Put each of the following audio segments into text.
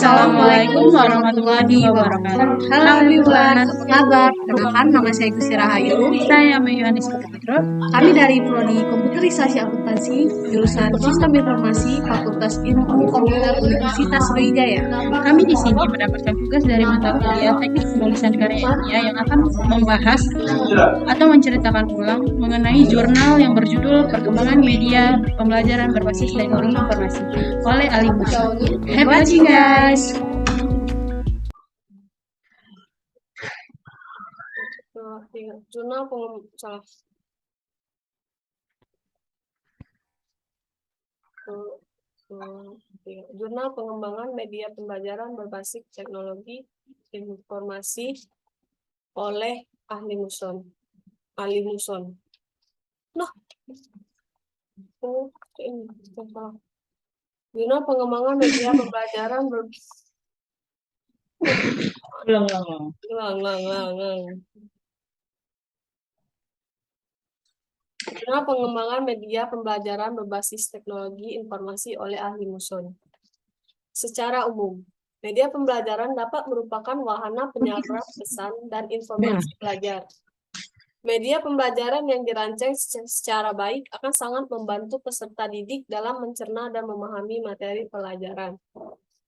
Assalamualaikum warahmatullahi wabarakatuh. Halo everyone, apa kabar? Perkenalkan, nama saya Gusti Rahayu. Saya Mayuanis Putro. Kami dari Prodi Komputerisasi Akuntansi, jurusan Sistem Informasi, Fakultas Ilmu Komputer Universitas Sriwijaya. Kami di sini mendapatkan tugas dari mata kuliah Teknik Penulisan Karya Ilmiah yang akan membahas atau menceritakan ulang mengenai jurnal yang berjudul Perkembangan Media Pembelajaran Berbasis Teknologi Informasi oleh Ali Musa. Happy watching guys! Jurnal Jurnal Pengembangan Media Pembelajaran Berbasis Teknologi Informasi oleh Ali Muson. Nah, ini Jurnal Pengembangan Media Pembelajaran Jurnal Pengembangan Media Pembelajaran Berbasis Teknologi Informasi oleh Ahli Muson. Secara umum, media pembelajaran dapat merupakan wahana penyaluran pesan dan informasi belajar. Media pembelajaran yang dirancang secara baik akan sangat membantu peserta didik dalam mencerna dan memahami materi pelajaran.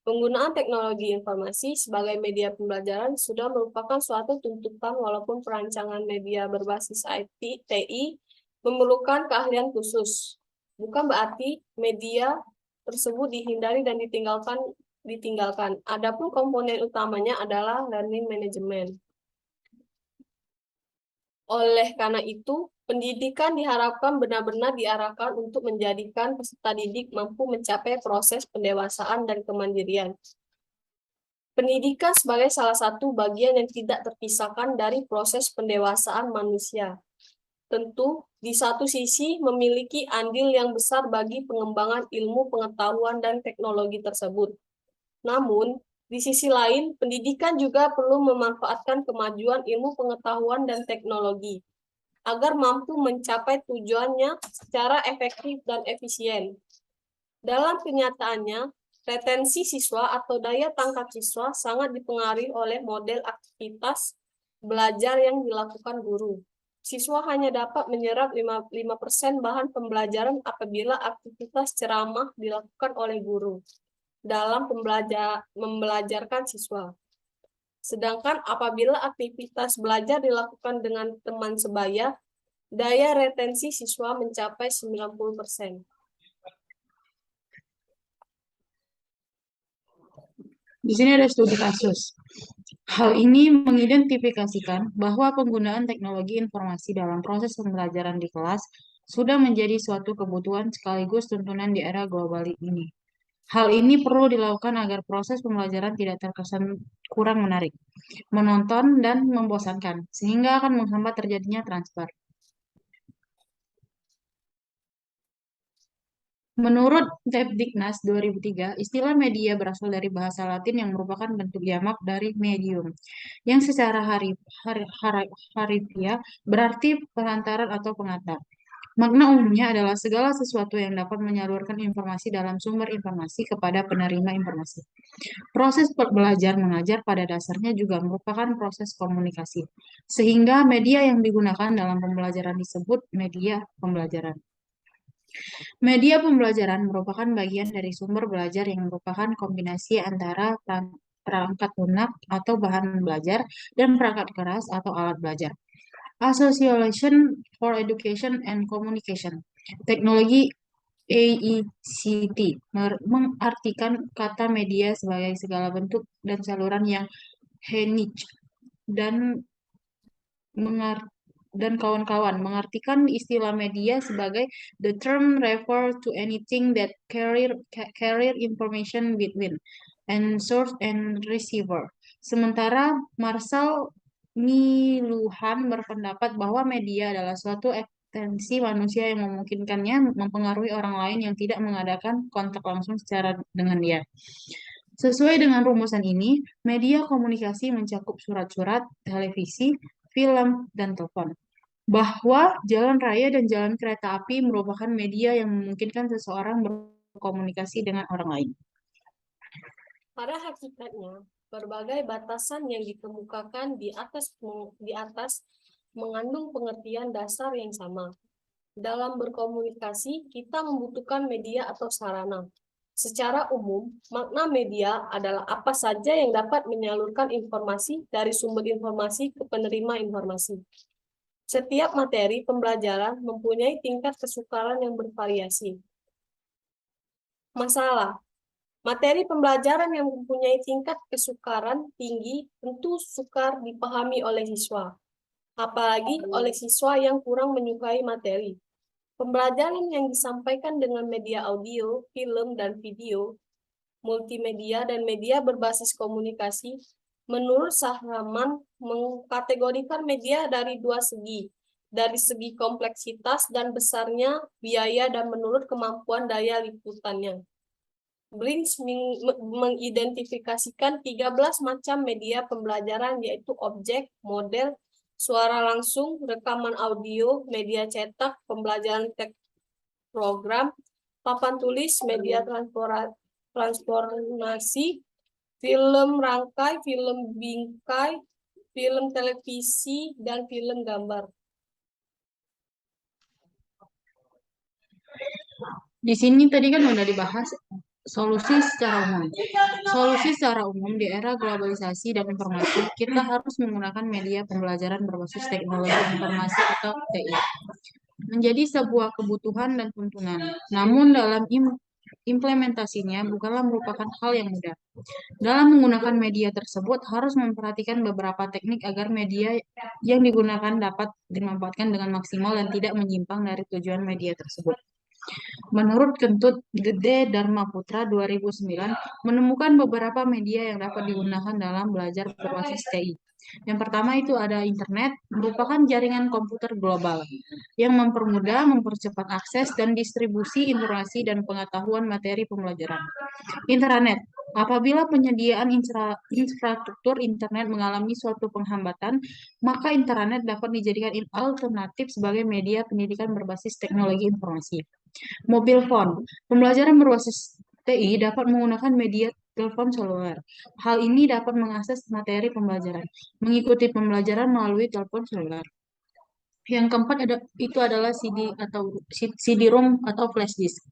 Penggunaan teknologi informasi sebagai media pembelajaran sudah merupakan suatu tuntutan walaupun perancangan media berbasis IT, TI, memerlukan keahlian khusus. Bukan berarti media tersebut dihindari dan ditinggalkan. Adapun komponen utamanya adalah learning management. Oleh karena itu, pendidikan diharapkan benar-benar diarahkan untuk menjadikan peserta didik mampu mencapai proses pendewasaan dan kemandirian. Pendidikan sebagai salah satu bagian yang tidak terpisahkan dari proses pendewasaan manusia. Tentu, di satu sisi memiliki andil yang besar bagi pengembangan ilmu pengetahuan dan teknologi tersebut. Namun, di sisi lain, pendidikan juga perlu memanfaatkan kemajuan ilmu pengetahuan dan teknologi agar mampu mencapai tujuannya secara efektif dan efisien. Dalam kenyataannya, retensi siswa atau daya tangkap siswa sangat dipengaruhi oleh model aktivitas belajar yang dilakukan guru. Siswa hanya dapat menyerap 5% bahan pembelajaran apabila aktivitas ceramah dilakukan oleh guru dalam membelajarkan siswa. Sedangkan apabila aktivitas belajar dilakukan dengan teman sebaya, daya retensi siswa mencapai 90%. Di sini ada studi kasus. Hal ini mengidentifikasikan bahwa penggunaan teknologi informasi dalam proses pembelajaran di kelas sudah menjadi suatu kebutuhan sekaligus tuntunan di era global ini. Hal ini perlu dilakukan agar proses pembelajaran tidak terkesan kurang menarik, menonton, dan membosankan, sehingga akan menghambat terjadinya transfer. Menurut Debdiknas 2003, istilah media berasal dari bahasa Latin yang merupakan bentuk jamak dari medium, yang secara harfiah berarti perantaran atau pengantar. Makna umumnya adalah segala sesuatu yang dapat menyalurkan informasi dalam sumber informasi kepada penerima informasi. Proses belajar mengajar pada dasarnya juga merupakan proses komunikasi, sehingga media yang digunakan dalam pembelajaran disebut media pembelajaran. Media pembelajaran merupakan bagian dari sumber belajar yang merupakan kombinasi antara perangkat lunak atau bahan belajar dan perangkat keras atau alat belajar. Association for Education and Communication, teknologi AECT, mengartikan kata media sebagai segala bentuk dan saluran yang niche dan kawan-kawan mengartikan istilah media sebagai the term refer to anything that carry information between and source and receiver. Sementara Marshall McLuhan berpendapat bahwa media adalah suatu ekstensi manusia yang memungkinkannya mempengaruhi orang lain yang tidak mengadakan kontak langsung secara dengan dia. Sesuai dengan rumusan ini, media komunikasi mencakup surat-surat, televisi, film, dan telepon. Bahwa jalan raya dan jalan kereta api merupakan media yang memungkinkan seseorang berkomunikasi dengan orang lain. Pada hakikatnya, berbagai batasan yang dikemukakan di atas mengandung pengertian dasar yang sama. Dalam berkomunikasi, kita membutuhkan media atau sarana. Secara umum, makna media adalah apa saja yang dapat menyalurkan informasi dari sumber informasi ke penerima informasi. Setiap materi pembelajaran mempunyai tingkat kesukaran yang bervariasi. Masalah: materi pembelajaran yang mempunyai tingkat kesukaran tinggi tentu sukar dipahami oleh siswa, apalagi oleh siswa yang kurang menyukai materi. Pembelajaran yang disampaikan dengan media audio, film, dan video, multimedia, dan media berbasis komunikasi, menurut Sahraman mengkategorikan media dari dua segi, dari segi kompleksitas dan besarnya biaya dan menurut kemampuan daya liputannya. Blinks mengidentifikasikan 13 macam media pembelajaran, yaitu objek, model, suara langsung, rekaman audio, media cetak, pembelajaran teks program, papan tulis, media transformasi, film rangkai, film bingkai, film televisi, dan film gambar. Di sini tadi kan udah dibahas solusi secara umum. Solusi secara umum di era globalisasi dan informasi, kita harus menggunakan media pembelajaran berbasis teknologi informasi atau TI. Menjadi sebuah kebutuhan dan tuntunan. Namun dalam implementasinya bukanlah merupakan hal yang mudah. Dalam menggunakan media tersebut harus memperhatikan beberapa teknik agar media yang digunakan dapat dimanfaatkan dengan maksimal dan tidak menyimpang dari tujuan media tersebut. Menurut Kentut Gede Dharma Putra 2009, menemukan beberapa media yang dapat digunakan dalam belajar berbasis TI. Yang pertama itu ada internet, merupakan jaringan komputer global yang mempermudah, mempercepat akses dan distribusi informasi dan pengetahuan materi pembelajaran. Internet. Apabila penyediaan infrastruktur internet mengalami suatu penghambatan, maka internet dapat dijadikan alternatif sebagai media pendidikan berbasis teknologi informasi. Mobil phone. Pembelajaran berbasis TI dapat menggunakan media telepon seluler. Hal ini dapat mengakses materi pembelajaran, mengikuti pembelajaran melalui telepon seluler. Yang keempat itu adalah CD-ROM atau flash disk.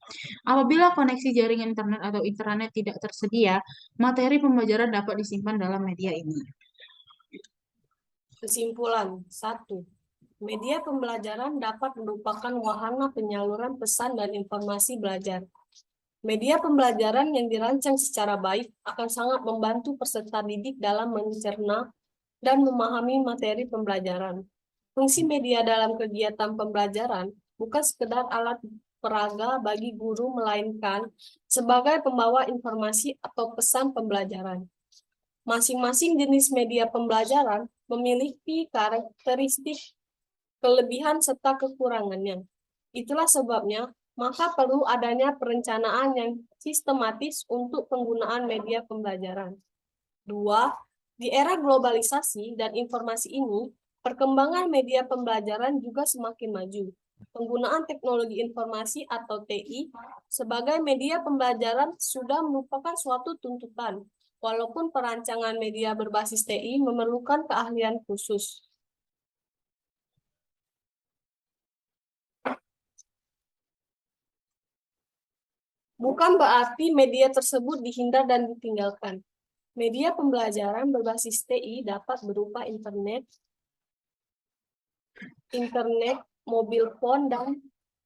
Apabila koneksi jaringan internet atau intranet tidak tersedia, materi pembelajaran dapat disimpan dalam media ini. Kesimpulan: 1. Media pembelajaran dapat merupakan wahana penyaluran pesan dan informasi belajar. Media pembelajaran yang dirancang secara baik akan sangat membantu peserta didik dalam mencerna dan memahami materi pembelajaran. Fungsi media dalam kegiatan pembelajaran bukan sekedar alat peraga bagi guru, melainkan sebagai pembawa informasi atau pesan pembelajaran. Masing-masing jenis media pembelajaran memiliki karakteristik, kelebihan, serta kekurangannya. Itulah sebabnya, maka perlu adanya perencanaan yang sistematis untuk penggunaan media pembelajaran. 2. Di era globalisasi dan informasi ini, perkembangan media pembelajaran juga semakin maju. Penggunaan teknologi informasi atau TI sebagai media pembelajaran sudah merupakan suatu tuntutan, walaupun perancangan media berbasis TI memerlukan keahlian khusus. Bukan berarti media tersebut dihindar dan ditinggalkan. Media pembelajaran berbasis TI dapat berupa internet, mobil phone, dan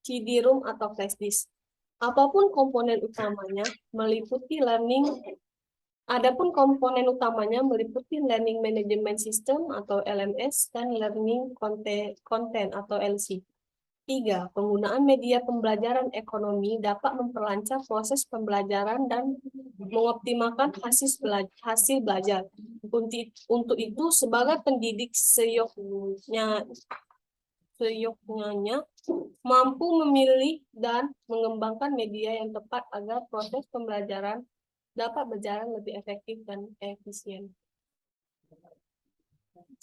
CD-ROM atau flash disk. Adapun komponen utamanya meliputi Learning Management System atau LMS dan Learning Content atau LC. 3. Penggunaan media pembelajaran ekonomi dapat memperlancar proses pembelajaran dan mengoptimalkan hasil belajar. Untuk itu, sebagai pendidik seyoknya mampu memilih dan mengembangkan media yang tepat agar proses pembelajaran dapat berjalan lebih efektif dan efisien.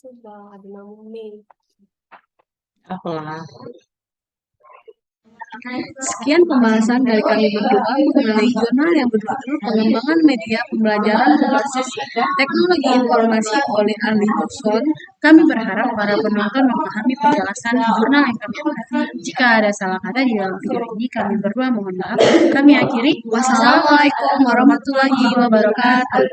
Coba ada namun nih. Apalah. Sekian pembahasan dari kami berdua mengenai jurnal yang berjudul Pengembangan Media Pembelajaran Berbasis Teknologi Informasi oleh Arlie Johnson. Kami berharap para penonton memahami penjelasan di jurnal yang kami buat. Jika ada salah kata di dalam video ini, kami berdua mohon maaf. Kami akhiri. Wassalamualaikum warahmatullahi wabarakatuh.